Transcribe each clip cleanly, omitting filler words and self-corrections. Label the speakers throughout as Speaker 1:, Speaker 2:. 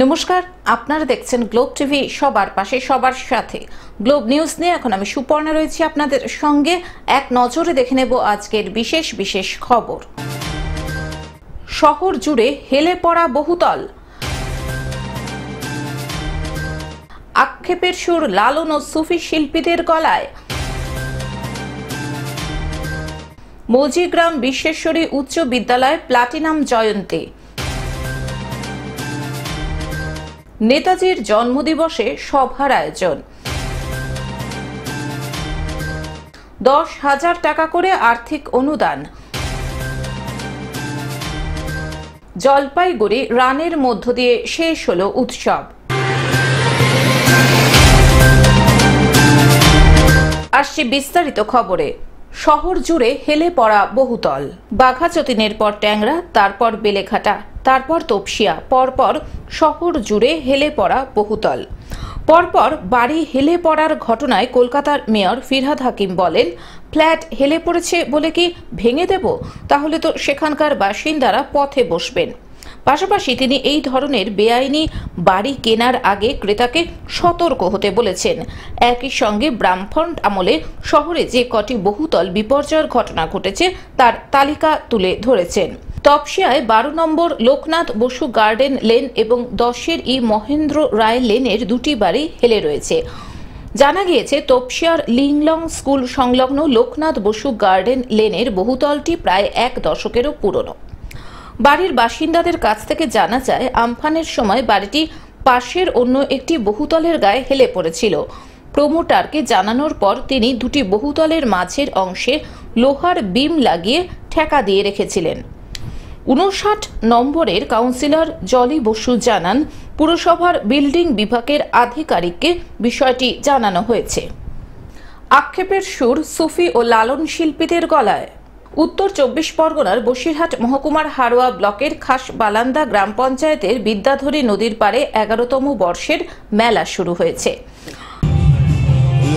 Speaker 1: নমস্কার, আপনারা দেখছেন গ্লোব টিভি, সবার পাশে সবার সাথে। গ্লোব নিউজ নিয়ে এখন আমি সুপর্ণা রয়েছি আপনাদের সঙ্গে। এক নজরে দেখে নেব আজকের বিশেষ বিশেষ খবর। শহর জুড়ে হেলে পড়া বহুতল, আক্ষেপের সুর লালন ও সুফি শিল্পীদের গলায়। মৌজিগ্রাম বিশ্বেশ্বরী উচ্চ বিদ্যালয় প্লাটিনাম জয়ন্তী। নেতাজির জন্মদিবসে সভার আয়োজন। 10,000 টাকা করে আর্থিক অনুদান। জলপাইগুড়ি রানের মধ্য দিয়ে শেষ হলো উৎসব। আসছে বিস্তারিত খবরে। শহর জুড়ে হেলে পড়া বহুতল। বাঘা যতীনের পর ট্যাংরা, তারপর বেলেঘাটা, তারপর তপসিয়া, পরপর শহর জুড়ে হেলে পড়া বহুতল। পরপর বাড়ি হেলে পড়ার ঘটনায় কলকাতার মেয়র ফিরহাদ হাকিম বলেন, ফ্ল্যাট হেলে পড়েছে বলে কি ভেঙে দেব? তাহলে তো সেখানকার বাসিন্দারা পথে বসবেন। পাশাপাশি তিনি এই ধরনের বেআইনি বাড়ি কেনার আগে ক্রেতাকে সতর্ক হতে বলেছেন। একই সঙ্গে বামফ্রন্ট আমলে শহরে যে কটি বহুতল বিপর্যয়ের ঘটনা ঘটেছে তার তালিকা তুলে ধরেছেন। তপসিয়ায় 12 নম্বর লোকনাথ বসু গার্ডেন লেন এবং 10-এর মহেন্দ্র রায় লেনের দুটি বাড়ি হেলে রয়েছে। জানা গিয়েছে, তপসিয়ার লিংলং স্কুল সংলগ্ন লোকনাথ বসু গার্ডেন লেনের বহুতলটি প্রায় 1 দশকেরও পুরনো। বাড়ির বাসিন্দাদের কাছ থেকে জানা যায়, আমফানের সময় বাড়িটি পাশের অন্য একটি বহুতলের গায়ে হেলে পড়েছিল। প্রমোটারকে জানানোর পর তিনি দুটি বহুতলের মাঝের অংশে লোহার বিম লাগিয়ে ঠেকা দিয়ে রেখেছিলেন। 59 নম্বরের কাউন্সিলর জলি বসু জানান, পুরসভার বিল্ডিং বিভাগের আধিকারিককে বিষয়টি জানানো হয়েছে। আক্ষেপের সুর সুফি ও লালন শিল্পীদের গলায়। উত্তর 24 পরগনার বসিরহাট মহকুমার হাড়োয়া ব্লকের খাসবালান্দা গ্রাম পঞ্চায়েতের বিদ্যাধরী নদীর পাড়ে 11তম বর্ষের মেলা শুরু হয়েছে।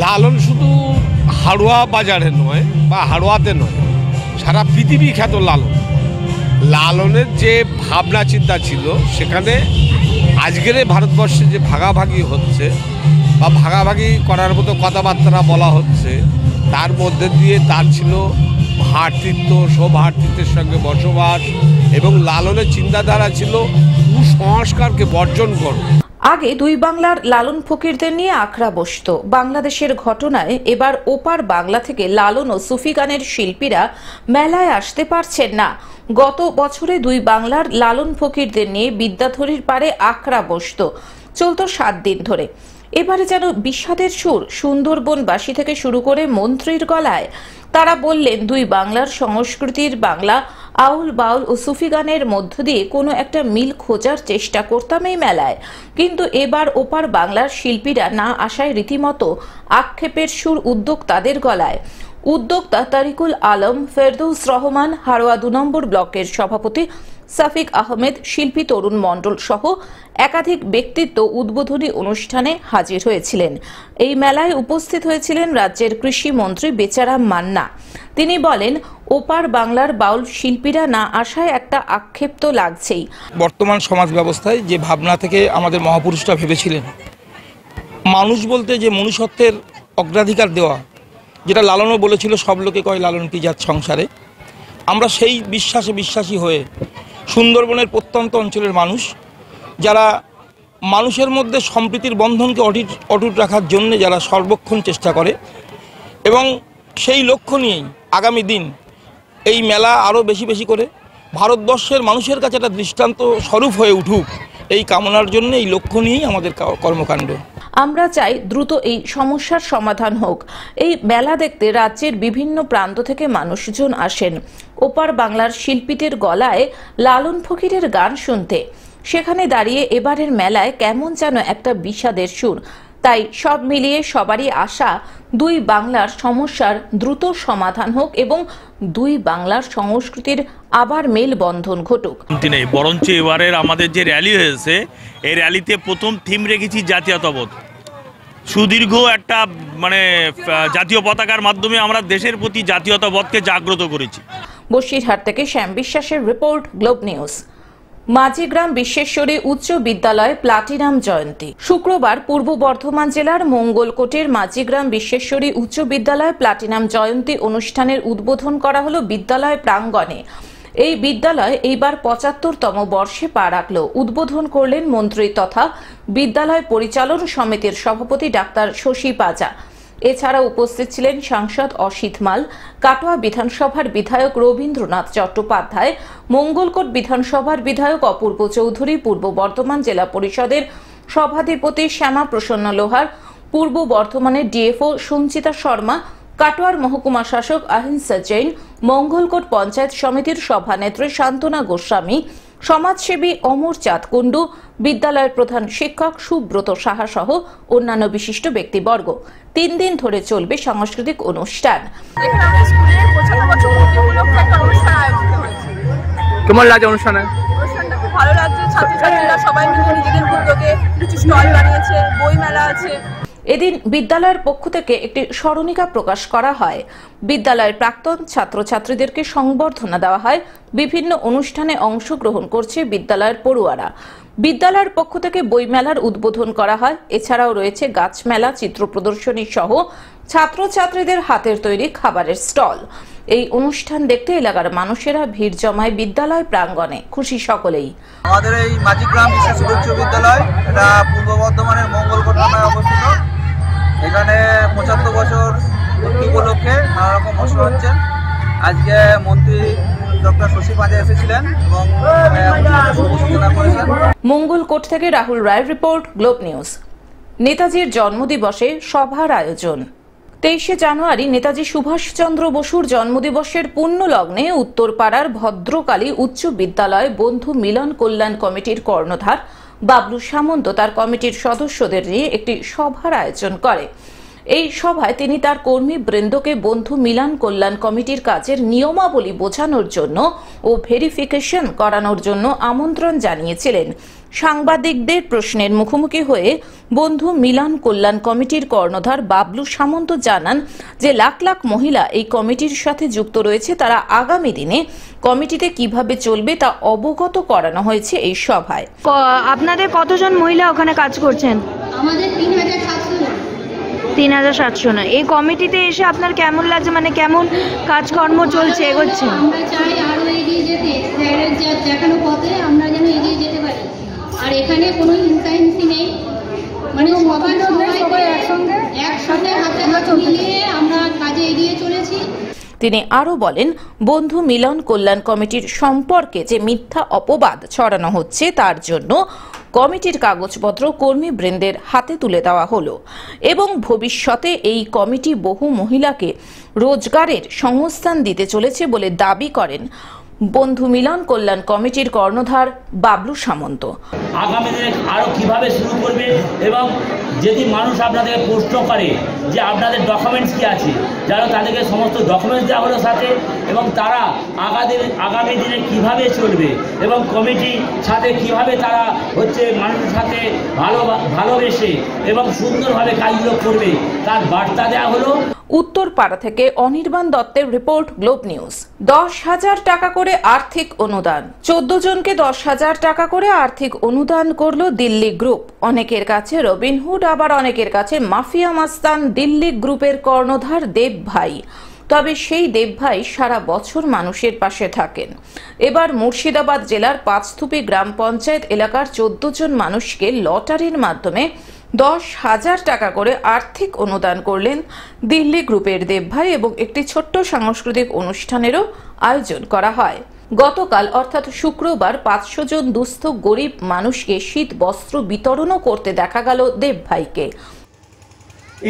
Speaker 2: লালন শুধু হাড়োয়া বাজারে নয় বা হাড়োয়াতে নয়, সারা পৃথিবী খ্যাত লালন। লালনের যে ভাবনা চিন্তা ছিল, সেখানে আজকের ভারতবর্ষে যে ভাগাভাগি হচ্ছে বা ভাগাভাগি করার মতো কথাবার্তা বলা হচ্ছে, তার মধ্যে দিয়ে তার ছিল ভ্রাতৃত্ব, সৌভ্রাতৃত্বের সঙ্গে বসবাস, এবং লালনের চিন্তাধারা ছিল কুসংস্কারকে বর্জন করো।
Speaker 1: আগে দুই বাংলার লালন ফকিরদের নিয়ে আখড়া বসত। বাংলাদেশের ঘটনায় এবার ওপার বাংলা থেকে লালন ও সুফি গানের শিল্পীরা মেলায় আসতে পারছেন না। গত বছরে দুই বাংলার লালন ফকিরদের নিয়ে বিদ্যাধরীর পাড়ে আখড়া বসত, চলত 7 দিন ধরে। এবারে যেন বিষাদের সুর সুন্দরবনবাসী থেকে শুরু করে মন্ত্রীর গলায়। তারা বললেন, দুই বাংলার সংস্কৃতির বাংলা আউল বাউল ও সুফি গানের মধ্য দিয়ে কোনো একটা মিল খোঁজার চেষ্টা করতাম এই মেলায়, কিন্তু এবার ওপার বাংলার শিল্পীরা না আসায় রীতিমতো আক্ষেপের সুর উদ্যোক্তাদের গলায়। উদ্যোক্তা তারিকুল আলম, ফেরদৌস রহমান, হাড়োয়া 2 নম্বর ব্লকের সভাপতি সাফিক আহমেদ, শিল্পী তরুণ মণ্ডল সহ একাধিক ব্যক্তিত্ব উদ্বোধনী অনুষ্ঠানে হাজির হয়েছিলেন। এই মেলায় উপস্থিত হয়েছিলেন রাজ্যের কৃষি মন্ত্রী বেচারাম মান্না। তিনি বলেন, ওপার বাংলার বাউল শিল্পীরা না আসায় একটা আক্ষেপ তো লাগছেই।
Speaker 3: বর্তমান সমাজ ব্যবস্থায় যে ভাবনা থেকে আমাদের মহাপুরুষরা ভেবেছিলেন, মানুষ বলতে যে মনুষ্যত্বের অগ্রাধিকার দেওয়া, যেটা লালনও বলেছিল, সব লোকে কয় লালন কি জাত সংসারে, আমরা সেই বিশ্বাসী হয়ে সুন্দরবনের প্রত্যন্ত অঞ্চলের মানুষ, যারা মানুষের মধ্যে সম্প্রীতির বন্ধনকে অটুট রাখার জন্য যারা সর্বক্ষণ চেষ্টা করে, এবং সেই লক্ষ্য নিয়েই আগামী দিন এই মেলা আরও বেশি করে ভারতবর্ষের মানুষের কাছে একটা দৃষ্টান্ত স্বরূপ হয়ে উঠুক, এই কামনার জন্য এই লক্ষ্য নিয়েই আমাদের কর্মকাণ্ড।
Speaker 1: আমরা চাই দ্রুত এই সমস্যার সমাধান হোক। এই মেলা দেখতে রাজ্যের বিভিন্ন প্রান্ত থেকে মানুষজন আসেন ওপার বাংলার শিল্পীদের গলায় লালন ফকিরের গান শুনতে। সেখানে দাঁড়িয়ে এবারের মেলায় কেমন যেন একটা বিষাদের সুর। তাই সব মিলিয়ে সবারই আশা, দুই বাংলার সমস্যার দ্রুত সমাধান হোক এবং দুই বাংলার সংস্কৃতির আবার মেলবন্ধন ঘটুক।
Speaker 4: বরঞ্চ এবারের আমাদের যে র্যালি হয়েছে, এই র্যালিতে প্রথম থিম রেখেছি জাতীয়তাবোধ। সুদীর্ঘ একটা জাতীয় পতাকার মাধ্যমে আমরা দেশের প্রতি জাতীয়তাবোধকে জাগ্রত করেছি।
Speaker 1: বসিরহাট থেকে শ্যাম বিশ্বাসের report, globe news. Majhigram Bishweshwari উচ্চ বিদ্যালয় প্লাটিনাম জয়ন্তী। শুক্রবার পূর্ব বর্ধমান জেলার মঙ্গলকোটের মাঝিগ্রাম বিশ্বেশ্বরী উচ্চ বিদ্যালয় প্লাটিনাম জয়ন্তী অনুষ্ঠানের উদ্বোধন করা হলো বিদ্যালয় প্রাঙ্গণে। এই বিদ্যালয় এইবার ৭৫তম বর্ষে পা রাখল। উদ্বোধন করলেন মন্ত্রী তথা বিদ্যালয় পরিচালন সমিতির সভাপতি ডাক্তার শশী পাজা। এছাড়া উপস্থিত ছিলেন সাংসদ অসিত মাল, কাটোয়া বিধানসভার বিধায়ক রবীন্দ্রনাথ চট্টোপাধ্যায়, মঙ্গলকোট বিধানসভার বিধায়ক অপূর্ব চৌধুরী, পূর্ব বর্ধমান জেলা পরিষদের সভাধিপতি শ্যামা প্রসন্ন লোহার, পূর্ব বর্ধমানের ডিএফও সঞ্চিতা শর্মা, কাটোয়ার মহকুমা শাসক আহিংসা জৈন, মঙ্গলকোট পঞ্চায়েত সমিতির সভানেত্রী শান্তনা গোস্বামী, সমাজসেবী অমর চাঁদ কুণ্ডু, বিদ্যালয়ের প্রধান শিক্ষক সুব্রত সাহা সহ অন্যান্য বিশিষ্ট ব্যক্তিবর্গ। ৩ দিন ধরে চলবে সাংস্কৃতিক অনুষ্ঠান।
Speaker 3: কেমন লাগে অনুষ্ঠানে?
Speaker 5: অনুষ্ঠানটা খুব ভালো লাগছে। ছাত্রছাত্রীরা সবাই মিলে নিজেদের উদ্যোগে কিছু স্টল বানিয়েছে, বই মেলা আছে।
Speaker 1: এদিন বিদ্যালয়ের পক্ষ থেকে একটি স্মরণিকা প্রকাশ করা হয়। বিদ্যালয়ের প্রাক্তন ছাত্রছাত্রীদেরকে সংবর্ধনা দেওয়া হয়। বিভিন্ন অনুষ্ঠানে অংশগ্রহণ করছে বিদ্যালয়ের পড়ুয়ারা। বিদ্যালয়ের পক্ষ থেকে বইমেলার উদ্বোধন করা হয়। এছাড়াও রয়েছে গাছ মেলা, চিত্র প্রদর্শনী সহ ছাত্রছাত্রীদের হাতের তৈরি খাবারের স্টল। এই অনুষ্ঠান দেখতে এলাকার মানুষেরা ভিড় জমায় বিদ্যালয় প্রাঙ্গণে। খুশি সকলেই।
Speaker 6: আমাদের এই মাঝিগ্রাম বিশ্বেশ্বরী উচ্চ বিদ্যালয়, এটা পূর্ব বর্ধমানের মঙ্গলকোট থানায় অবস্থিত। এখানে ৭৫ বছর উপলক্ষে নানা রকম অনুষ্ঠান হচ্ছে। আজকে মন্ত্রী ডক্টর শশী পাজা এসেছিলেন এবং সূচনা করেছেন।
Speaker 1: মঙ্গলকোট থেকে রাহুল রায়ের রিপোর্ট, গ্লোব নিউজ। নেতাজির জন্মদিবসে সভার আয়োজন। ২৩শে জানুয়ারি নেতাজি সুভাষচন্দ্র বসুর জন্মদিবসের পুণ্য লগ্নে উত্তরপাড়ার ভদ্রকালী উচ্চ বিদ্যালয় বন্ধু মিলন কল্যাণ কমিটির কর্ণধার বাবলু সামন্ত তার কমিটির সদস্যদের নিয়ে একটি সভার আয়োজন করে। এই সভায় তিনি তার কর্মীবৃন্দকে বন্ধু মিলন কল্যাণ কমিটির কাজের নিয়মাবলী বোঝানোর জন্য ও ভেরিফিকেশন করানোর জন্য আমন্ত্রণ জানিয়েছিলেন। সাংবাদিকদের প্রশ্নের মুখোমুখি হয়ে বন্ধু মিলন কল্যাণ কমিটির কর্ণধার বাবলু সামন্ত জানান যে লাখ লাখ মহিলা এই কমিটির সাথে যুক্ত রয়েছে। তারা আগামী দিনে কমিটিতে কিভাবে চলবে তা অবগত করানো হয়েছে এই সভায়।
Speaker 7: আপনাদের কতজন মহিলা ওখানে কাজ করছেন?
Speaker 8: আমাদের
Speaker 7: ৩৭০০ না। এই কমিটিতে এসে আপনার কেমন লাগছে, মানে কেমন কাজকর্ম চলছে, এগোচ্ছে?
Speaker 8: আমরা চাই আরো এগিয়ে যেতে, স্যারের দেখানো পথে আমরা যেন এগিয়ে যেতে পারি। আর এখানে কোনো হিংসাহিংসি নেই, মানে সবাই একসাথে হাতে হাত মিলিয়ে আমরা কাজে এগিয়ে চলেছি।
Speaker 1: তিনি আরো বলেন, বন্ধু মিলন কল্যাণ কমিটির সম্পর্কে যে মিথ্যা অপবাদ ছড়ানো হচ্ছে তার জন্য কমিটির কাগজপত্র কর্মীবৃন্দের হাতে তুলে দেওয়া হলো এবং ভবিষ্যতে এই কমিটি বহু মহিলাকে রোজগারের সংস্থান দিতে চলেছে বলে দাবি করেন বন্ধু মিলন কল্যাণ কমিটির কর্ণধার বাবলু সামন্ত।
Speaker 9: আগামী দিনে আরও কীভাবে শুরু করবে এবং যদি মানুষ আপনাদেরকে প্রশ্ন করে যে আপনাদের ডকুমেন্টস কী আছে, যারা তাদেরকে সমস্ত ডকুমেন্টস দেওয়া হলো সাথে, এবং তারা আগামী দিনে কিভাবে চলবে এবং কমিটির সাথে কিভাবে তারা মানুষের সাথে ভালোবেসে এবং সুন্দরভাবে কাজগুলো করবে তার বার্তা দেওয়া হলো।
Speaker 1: উত্তরপাড়া থেকে অনির্বাণ দত্তের রিপোর্ট, গ্লোব নিউজ। ১০,০০০ টাকা করে আর্থিক অনুদান। ১৪ জনকে ১০,০০০ টাকা করে আর্থিক অনুদান করল দিল্লি গ্রুপ। অনেকের কাছে রবিনহুড, আবার অনেকের কাছে মাফিয়া মাস্তান দিল্লি গ্রুপের কর্ণধার দেব ভাই। তবে সেই দেব ভাই সারা বছর মানুষের পাশে থাকেন। এবার মুর্শিদাবাদ জেলার পাঁচথুপি গ্রাম পঞ্চায়েত এলাকার ১৪ জন মানুষকে লটারির মাধ্যমে ১০,০০০ টাকা করে আর্থিক অনুদান করলেন দিল্লি গ্রুপের দেব ভাই এবং একটি ছোট্ট সাংস্কৃতিক অনুষ্ঠানেরও আয়োজন করা হয়। গতকাল অর্থাৎ শুক্রবার ৫০০ জন দুস্থ গরিব মানুষকে শীত বস্ত্র বিতরণও করতে দেখা গেল দেব ভাইকে।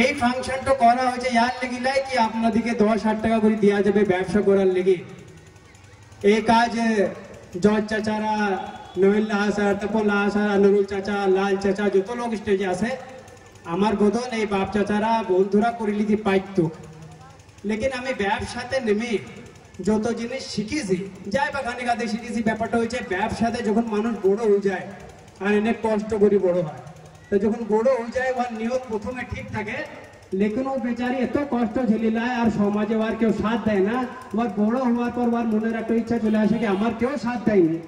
Speaker 10: এই ফাংশনটা করা হয়েছে ইয়ার লেগে নাই কি আপনাদেরকে ১০,০০০ টাকা করে দেওয়া যাবে ব্যবসা করার লেগে। এই কাজ জজ চাচারা, নহিল্লা আসার, তপল্লা আসার, নুরুল চাচা, লাল চাচা, যত লোক স্টেজে আছে আমার বোধন এই বাপ চাচারা বন্ধুরা করে লিখে পাইতো। লেকিন আমি ব্যবসাতে নেমে যত জিনিস শিখেছি, যাই বা গানে গাতে শিখেছি, ব্যাপারটা হয়েছে ব্যবসাতে যখন মানুষ বড় হয়ে যায় আর অনেক কষ্ট করে বড় হয়, তো যখন বড় হয়ে যায় ওর নিয়ত প্রথমে ঠিক থাকে, লেকিন ও বেচারি এত কষ্ট ঝেলিলায় আর সমাজে ওর কেউ সাথ দেয় না। ওর বড় হওয়ার পর ওর মনের একটা ইচ্ছা চলে আসে কি আমার কেউ সাথ দেয়নি,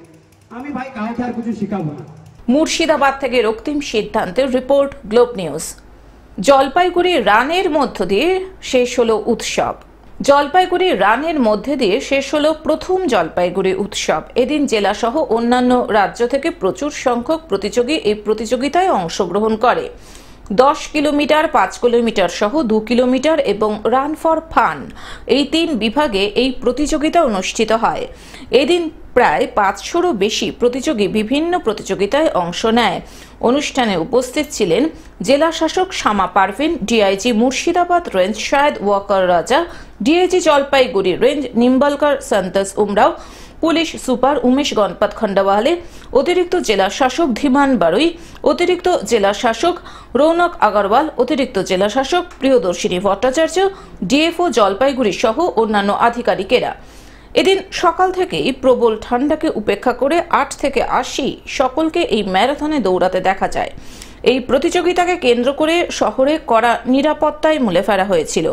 Speaker 10: আমি ভাই কাউকে আর কিছু শিখাবো না।
Speaker 1: মুর্শিদাবাদ থেকে রক্তিম সিদ্ধান্তের রিপোর্ট, গ্লোব নিউজ। জলপাইগুড়ি রানের মধ্য দিয়ে শেষ হলো উৎসব। জলপাইগুড়ি রানের মধ্যে দিয়ে শেষ হলো প্রথম জলপাইগুড়ি উৎসব। এদিন জেলা সহ অন্যান্য রাজ্য থেকে প্রচুর সংখ্যক প্রতিযোগী এই প্রতিযোগিতায় অংশগ্রহণ করে। 10 কিলোমিটার, 5 কিলোমিটার সহ 2 কিলোমিটার এবং রান ফর ফান এই 3 বিভাগে এই প্রতিযোগিতা অনুষ্ঠিত হয়। এদিন প্রায় 500-রও বেশি প্রতিযোগী বিভিন্ন প্রতিযোগিতায় অংশ নেয়। অনুষ্ঠানে উপস্থিত ছিলেন জেলা শাসক শামা পারভিন, ডিআইজি মুর্শিদাবাদ রেঞ্জ শাহেদ ওয়াকার রাজা, ডিআইজি জলপাইগুড়ি রেঞ্জ নিম্বলকর সন্তোষ উমরাও, পুলিশ সুপার উমেশ গণপত খন্ডওয়ালে, অতিরিক্ত জেলা শাসক ধীমান বারুই, অতিরিক্ত জেলা শাসক রৌনক আগরওয়াল, অতিরিক্ত জেলা শাসক প্রিয়দর্শিনী ভট্টাচার্য, ডিএফও জলপাইগুড়ি সহ অন্যান্য আধিকারিকেরা। এদিন সকাল থেকেই প্রবল ঠান্ডাকে উপেক্ষা করে 8 থেকে 80 সকলকে এই ম্যারাথনে দৌড়াতে দেখা যায়। এই প্রতিযোগিতাকে কেন্দ্র করে শহরে কড়া নিরাপত্তায় মুলে ফেরা হয়েছিল।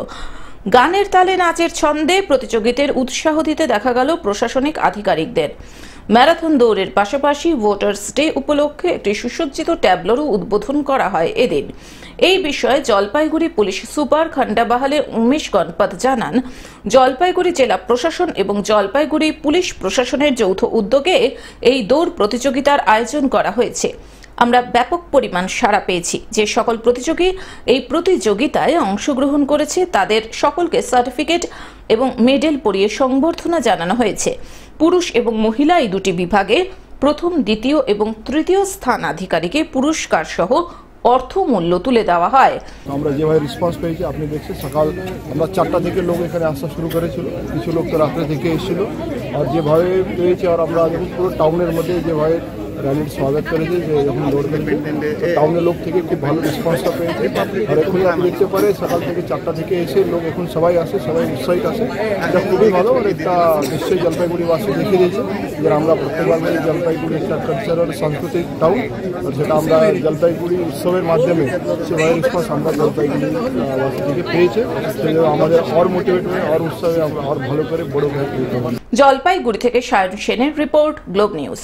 Speaker 1: গানের তালে নাচের ছন্দে প্রতিযোগীদের উৎসাহ দিতে দেখা গেল প্রশাসনিক আধিকারিকদের। ম্যারাথন দৌড়ের পাশাপাশি ভোটার্স ডে উপলক্ষে একটি সুসজ্জিত ট্যাবলোরও উদ্বোধন করা হয় এদিন। এই বিষয়ে জলপাইগুড়ি পুলিশ সুপার খান্ডাবাহালে উমেশ গণপত জানান, জলপাইগুড়ি জেলা প্রশাসন এবং জলপাইগুড়ি পুলিশ প্রশাসনের যৌথ উদ্যোগে এই দৌড় প্রতিযোগিতার আয়োজন করা হয়েছে। আমরা ব্যাপক পরিমাণ সাড়া পেয়েছি। যে সকল প্রতিযোগী এই প্রতিযোগিতায় অংশগ্রহণ করেছে তাদের সকলকে সার্টিফিকেট এবং মেডেল পরিয়ে সংবর্ধনা জানানো হয়েছে। পুরুষ এবং মহিলা এই দুটি বিভাগে প্রথম, দ্বিতীয় এবং তৃতীয় স্থানাধিকারীকে পুরস্কার সহ অর্থমূল্য তুলে দেওয়া হয়।
Speaker 11: আমরা যেভাবে রেসপন্স পেয়েছি আপনি দেখছেন, সকাল আমরা 4টা থেকে লোক এখানে আসা শুরু করেছিল, কিছু লোক তো রাত্রে থেকে এসেছিল। আর যেভাবে পেয়েছে, আর আমরা যখন পুরো টাউনের মধ্যে যেভাবে র্যালির স্বাগত করেছে, যে যখন দৌড় করেছে টাউনের লোক থেকে খুব ভালো রেসপন্সটা পেয়েছে। আর এখন আপনি দেখতে পারে সকাল থেকে 4টা থেকে এসে লোক এখন সবাই আসে, সবাই উৎসাহিত আসে, এটা খুবই ভালো। আর এটা নিশ্চয়ই জলপাইগুড়িবাসী দেখে দিয়েছে যে আমরা প্রত্যেকবার জলপাইগুড়ি একটা কালচারাল সাংস্কৃতিক টাউন, আর সেটা আমরা জলপাইগুড়ি উৎসবের মাধ্যমে সেভাবে রেসপন্স আমরা জলপাইগুড়িবাসী থেকে পেয়েছে। সেই আমাদের আর মোটিভেট হয়ে আর উৎসবে আমরা আর ভালো করে বড় করে তুলতে পারি।
Speaker 1: জলপাইগুড়ি থেকে সায়ন সেনের রিপোর্ট, গ্লোব নিউজ।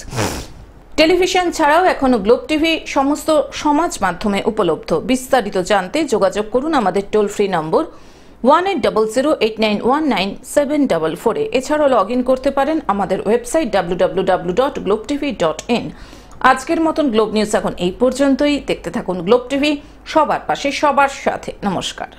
Speaker 1: টেলিভিশন ছাড়াও এখনো গ্লোব টিভি সমস্ত সমাজ মাধ্যমে উপলব্ধ। বিস্তারিত জানতে যোগাযোগ করুন আমাদের টোল ফ্রি নম্বর 180089197444 এছাড়াও লগ ইন করতে পারেন আমাদের ওয়েবসাইট www.globetv.in। আজকের মতন গ্লোব নিউজ এখন এই পর্যন্তই। দেখতে থাকুন গ্লোব টিভি, সবার পাশে সবার সাথে। নমস্কার।